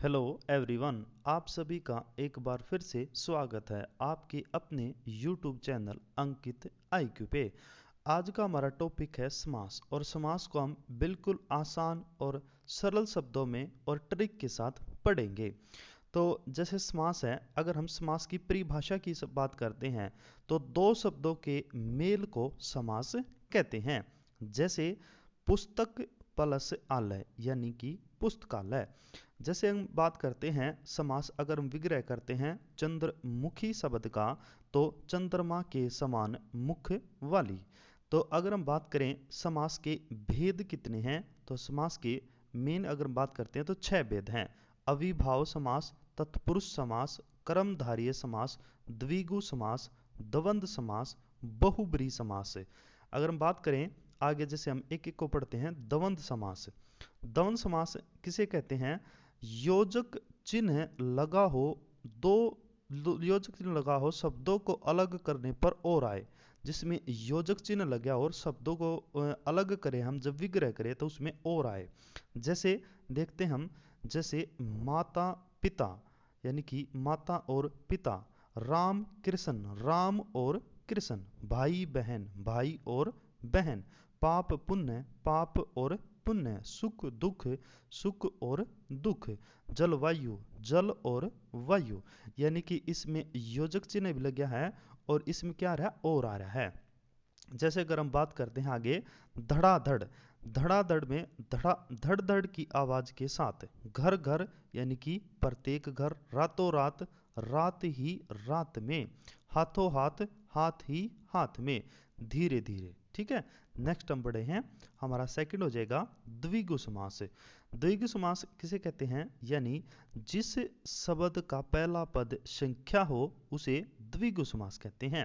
Hello everyone, आप सभी का एक बार फिर से स्वागत है आपके अपने यूट्यूब चैनल अंकित आईक्यू पे। आज का हमारा टॉपिक है समास, और समास को हम बिल्कुल आसान और सरल शब्दों में और ट्रिक के साथ पढ़ेंगे। तो जैसे समास है, अगर हम समास की परिभाषा की बात करते हैं तो दो शब्दों के मेल को समास कहते हैं। जैसे पुस्तक प्लस आलय यानी कि पुस्तकालय। जैसे हम बात करते हैं समास, अगर हम विग्रह करते हैं चंद्रमुखी शब्द का तो चंद्रमा के समान मुख वाली। तो अगर हम बात करें समास के भेद कितने हैं, तो समास के मेन अगर हम बात करते हैं तो 6 भेद हैं। अविभाव समास, तत्पुरुष समास, कर्मधारय समास, द्विगु समास, द्वंद्व समास, बहुब्रीहि समास। अगर हम बात करें आगे, जैसे हम एक एक को पढ़ते हैं। द्वंद्व समास, द्वंद्व समास किसे कहते हैं? योजक चिन्ह लगा हो, दो योजक चिन्ह लगा हो, शब्दों को अलग करने पर और आए। जिसमें योजक चिन्ह लगा हो और शब्दों को अलग करें, हम जब विग्रह करें तो उसमें और आए। जैसे देखते हम, जैसे माता पिता यानी कि माता और पिता, राम कृष्ण, राम और कृष्ण, भाई बहन, भाई और बहन, पाप पुण्य, पाप और पुण्य, सुख दुख, सुख और दुख, जलवायु, जल और वायु। यानी कि इसमें योजक चिन्ह भी लग गया है और इसमें क्या आ रहा है? और आ रहा है। जैसे अगर हम बात करते हैं आगे, धड़ाधड़, धड़ाधड़ में धड़ा धड़ धड़ की आवाज के साथ, घर घर यानी कि प्रत्येक घर, रातों रात, रात ही रात में, हाथों हाथ, हाथ ही हाथ में, धीरे धीरे। ठीक है, नेक्स्ट हम बढ़े हैं, हमारा सेकंड हो जाएगा द्विगु समास। द्विगु समास किसे कहते हैं? यानी जिस शब्द का पहला पद संख्या हो उसे द्विगु समास कहते हैं।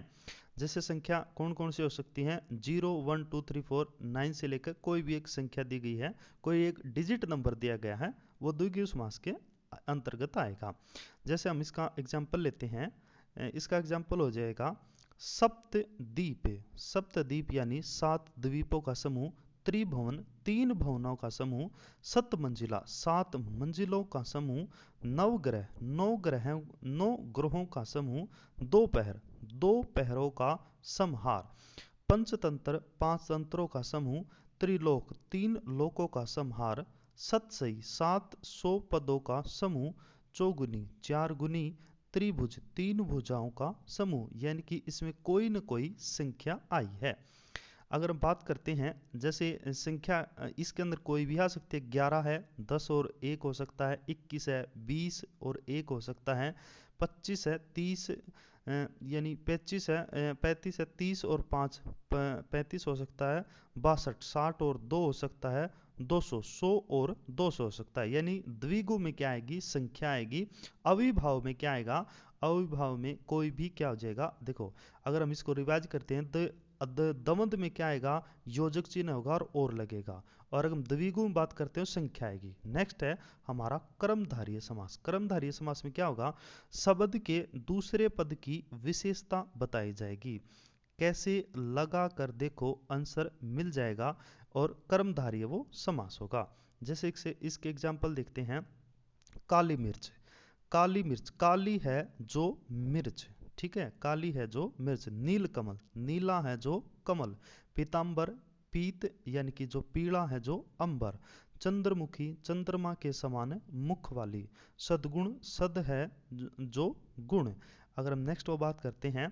जैसे संख्या कौन कौन सी हो सकती हैं? 0 1 2 3 4 9 से लेकर कोई भी एक संख्या दी गई है, कोई एक डिजिट नंबर दिया गया है, वो द्विगु समास के अंतर्गत आएगा। जैसे हम इसका एग्जाम्पल लेते हैं, इसका एग्जाम्पल हो जाएगा सप्तद्वीप। सप्तद्वीप यानी 7 द्वीपों का समूह, त्रिभुवन 3 भवनों का समूह, सतमंजिला 7 मंजिलों का समूह, नवग्रह 9 ग्रहों का समूह, दोपहर 2 पहरों का समहार, पंचतंत्र 5 तंत्रों का समूह, त्रिलोक 3 लोकों का समहार, सतसई 700 पदों का समूह, चौगुनी 4 गुनी, त्रिभुज 3 भुजाओं का समूह। यानी कि इसमें कोई न कोई संख्या आई है। अगर हम बात करते हैं, जैसे संख्या इसके अंदर कोई भी आ सकती है। 11 है, 10 और 1 हो सकता है, 21 है, 20 और 1 हो सकता है, 25 है, 30 यानी 25 है, 35 है, 30 और 5 35 हो सकता है, 62 60 और 2 हो सकता है, 200 100 और 200 हो सकता है। यानी द्विगु में क्या आएगी? संख्या आएगी। अविभाव में क्या आएगा? अविभाव में कोई भी क्या हो जाएगा? देखो, अगर हम इसको रिवाइज करते हैं तो द्वंद्व में क्या आएगा? योजक चिन्ह होगा और लगेगा। और अगर हम द्विगु में बात करते हैं संख्या आएगी। नेक्स्ट है हमारा कर्मधारय समास। कर्मधारय समास में क्या होगा? शब्द के दूसरे पद की विशेषता बताई जाएगी। कैसे? लगा कर देखो, आंसर मिल जाएगा। और कर्मधारय वो समास होगा। जैसे इसके एग्जाम्पल देखते हैं। काली मिर्च, काली मिर्च, काली है जो मिर्च, ठीक है, काली है जो मिर्च। नील कमल, नीला है जो कमल। पीतांबर, पीत यानी कि जो पीला है जो अंबर। चंद्रमुखी, चंद्रमा के समान मुख वाली। सद्गुण, सद है जो गुण। अगर हम नेक्स्ट वो बात करते हैं,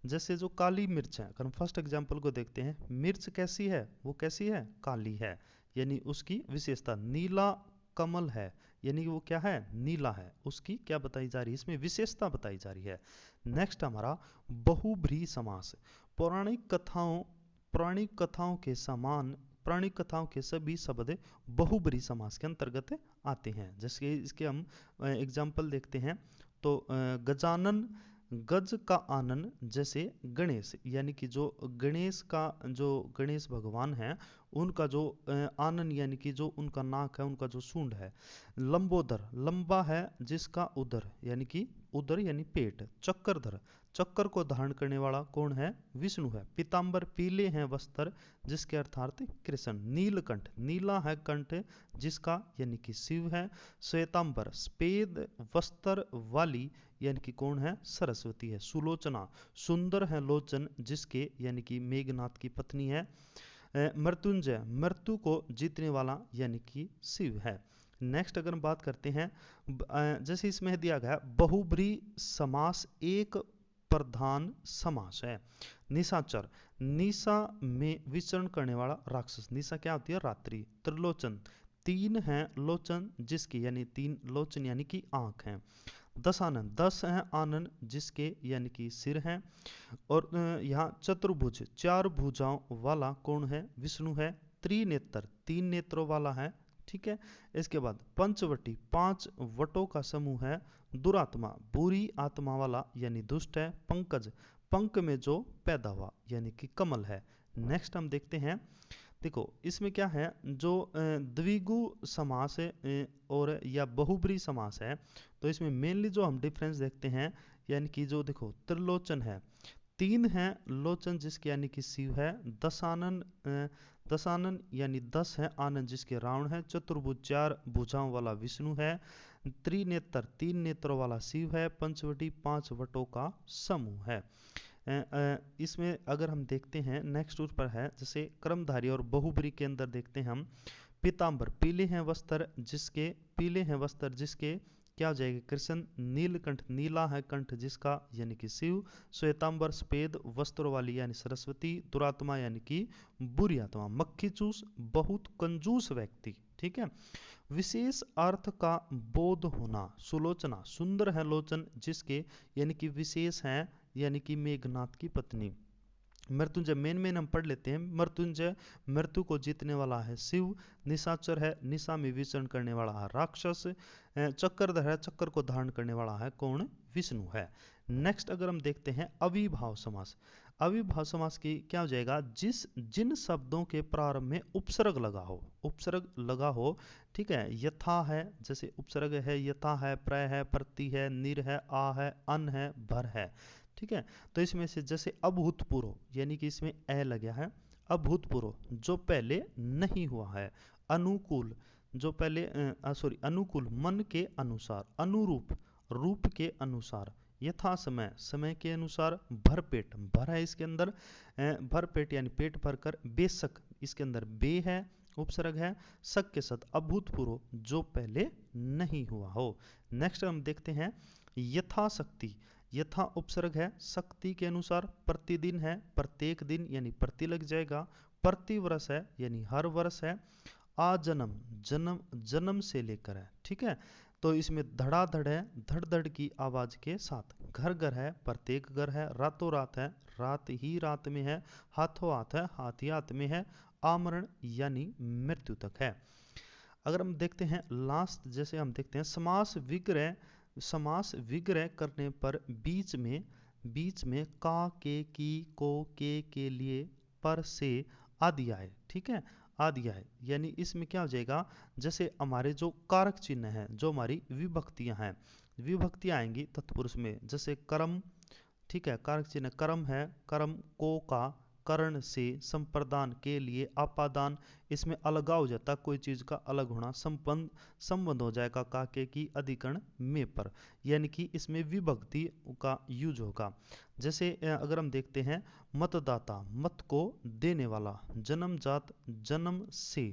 जैसे जो काली मिर्च है, अगर हम फर्स्ट एग्जांपल को देखते हैं, मिर्च कैसी है? वो कैसी है? काली है। यानी उसकी विशेषता। नीला कमल है, यानी वो क्या है? नीला है। उसकी क्या बताई जा रही है? इसमें विशेषता बताई जा रही है। नेक्स्ट हमारा बहुब्रीहि समास। पौराणिक कथाओं के समान, पौराणिक कथाओं के सभी शब्द बहुब्रीहि समास के अंतर्गत आते हैं। जैसे इसके हम एग्जाम्पल देखते हैं तो गजानन, गज का आनन, जैसे गणेश, यानी कि जो गणेश का, जो गणेश भगवान है, उनका जो आनन यानी कि जो उनका नाक है, उनका जो सूंड है। लंबोदर, लंबा है जिसका उदर, यानी कि उदर यानी पेट। चक्रधर, चक्कर को धारण करने वाला कौन है? विष्णु है। पीतांबर पीले हैं वस्त्र जिसके अर्थात कृष्ण। नीलकंठ नीला है कंठ जिसका यानी कि शिव है। श्वेतांबर सफेद वस्त्र वाली यानी कि कौन है? सरस्वती है। सुलोचना सुंदर है लोचन जिसके यानी कि मेघनाथ की पत्नी है। मृत्युंजय मृत्यु को जीतने वाला यानी कि शिव है। नेक्स्ट अगर हम बात करते हैं, जैसे इसमें दिया गया बहुब्रीहि समास एक प्रधान समास है। निशाचर निशा में विचरण करने वाला राक्षस। निशा क्या होती है? रात्रि। त्रिलोचन तीन है लोचन जिसकी यानी तीन लोचन यानी कि आंख है। दशानन 10 है आनन जिसके यानी कि सिर है। और यहाँ चतुर्भुज चार भुजाओं वाला कौन है? विष्णु है। त्रिनेत्र तीन नेत्रों वाला है। ठीक है। इसके बाद पंचवटी 5 वटों का समूह है। दुरात्मा बुरी आत्मा वाला यानी दुष्ट है। पंकज पंख में जो पैदा हुआ यानी कि कमल है। नेक्स्ट हम देखते हैं, देखो इसमें क्या है, जो द्विगु समास है और या बहुब्रीहि समास है, तो इसमें मेनली जो हम डिफरेंस देखते हैं यानी कि जो देखो त्रिलोचन है, तीन है लोचन जिसके यानी कि शिव है। दशानन यानी 10 है आनंद जिसके रावण है। चतुर्भुज 4 भुजाओं वाला विष्णु है। त्रिनेत्र 3 नेत्रों वाला शिव है। पंचवटी 5 वटों का समूह है। इसमें अगर हम देखते हैं नेक्स्ट ऊपर है, जैसे क्रमधारी और बहुब्रीहि के अंदर देखते हैं हम, पीतांबर पीले हैं वस्त्र जिसके क्या हो जाएगा? कृष्ण। नीलकंठ नीला है कंठ जिसका यानी कि शिव। श्वेतांबर सफेद वस्त्रों वाली यानी सरस्वती। दुरात्मा यानी कि बुरी आत्मा। मक्खी चूस बहुत कंजूस व्यक्ति। ठीक है। विशेष अर्थ का बोध होना। सुलोचना सुंदर है लोचन जिसके यानी कि विशेष है यानी कि मेघनाथ की पत्नी। मृत्युंजय मेन हम पढ़ लेते हैं। मृत्युंजय मृत्यु को जीतने वाला है शिव। निशाचर है निशा में विचरण करने वाला है राक्षस। चक्रधर है चक्कर को धारण करने वाला है कौन? विष्णु है। नेक्स्ट अगर हम देखते हैं अविभाव समास। अविभाव समास की क्या हो जाएगा? जिन शब्दों के प्रारंभ में उपसर्ग लगा हो, ठीक है, यथा है, जैसे उपसर्ग है यथा है, प्रय है, प्रति है, निर है, आ है, अन है, भर है। ठीक है। तो इसमें से जैसे अभूतपूर्व यानी कि इसमें ए लग गया है। अभूतपूर्व जो पहले नहीं हुआ है। अनुकूल जो पहले अनुकूल मन के अनुसार। अनुरूप रूप के अनुसार। यथा समय के अनुसार। भरपेट भर है इसके अंदर, भरपेट यानी पेट भरकर। बेशक इसके अंदर बे है उपसर्ग है। शक के साथ अभूतपूर्व जो पहले नहीं हुआ हो। नेक्स्ट हम देखते हैं यथाशक्ति। यथा उपसर्ग है शक्ति के अनुसार। प्रतिदिन है प्रत्येक दिन यानी प्रति लग जाएगा। प्रतिवर्ष है यानी हर वर्ष है। आजन्म जन्म से लेकर है। ठीक है। तो इसमें धड़ाधड़ है धड़ धड़ की आवाज के साथ। घर घर है प्रत्येक घर है। रातों रात है रात ही रात में है। हाथों हाथ है हाथ ही हाथ में है। आमरण यानी मृत्यु तक है। अगर हम देखते हैं लास्ट, जैसे हम देखते हैं समास विग्रह करने पर बीच में का के की को के लिए पर से आदि आए। ठीक है। आदि आए यानी इसमें क्या हो जाएगा? जैसे हमारे जो कारक चिन्ह हैं, जो हमारी विभक्तियां हैं, विभक्तियां आएंगी तत्पुरुष में, जैसे कर्म। ठीक है। कारक चिन्ह कर्म है। कर्म को का करण से संप्रदान के लिए अपादान। इसमें अलगाव हो जाता, कोई चीज का अलग होना। संबंध हो जाएगा काके की अधिकरण में पर, यानी कि इसमें विभक्ति का यूज होगा। जैसे अगर हम देखते हैं मतदाता मत को देने वाला। जन्मजात जन्म से।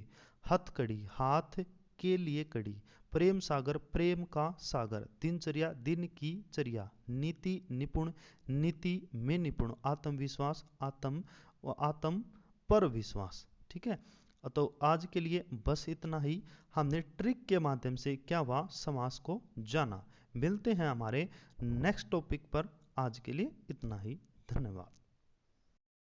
हथकड़ी हाथ के लिए कड़ी। प्रेम सागर प्रेम का सागर। दिनचर्या दिन की चर्या। नीति निपुण नीति में निपुण। आत्मविश्वास आत्म पर विश्वास। ठीक है। तो आज के लिए बस इतना ही। हमने ट्रिक के माध्यम से क्या हुआ? समास को जाना। मिलते हैं हमारे नेक्स्ट टॉपिक पर। आज के लिए इतना ही। धन्यवाद।